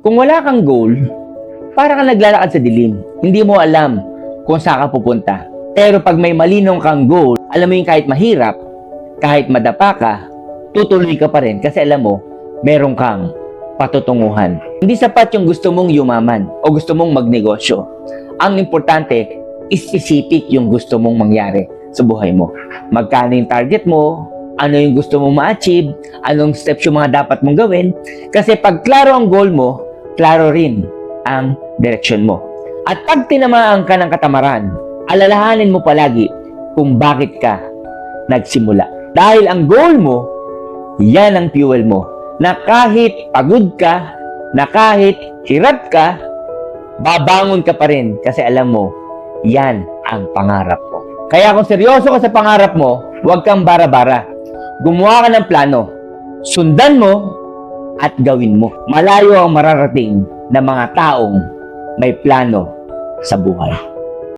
Kung wala kang goal, para kang naglalakad sa dilim. Hindi mo alam kung saan ka pupunta. Pero pag may malinong kang goal, alam mo yung kahit mahirap, kahit madapa ka, tutuloy ka pa rin kasi alam mo, meron kang patutunguhan. Hindi sapat yung gusto mong yumaman o gusto mong magnegosyo. Ang importante, specific yung gusto mong mangyari sa buhay mo. Magkano yung target mo, ano yung gusto mong ma-achieve, anong steps yung mga dapat mong gawin. Kasi pag klaro ang goal mo, klaro rin ang direksyon mo. At pag tinamaan ka ng katamaran, alalahanin mo palagi kung bakit ka nagsimula. Dahil ang goal mo, yan ang fuel mo. Na kahit pagod ka, na kahit hirap ka, babangon ka pa rin kasi alam mo, yan ang pangarap mo. Kaya kung seryoso ka sa pangarap mo, huwag kang bara-bara. Gumawa ka ng plano, sundan mo, at gawin mo. Malayo ang mararating ng mga taong may plano sa buhay.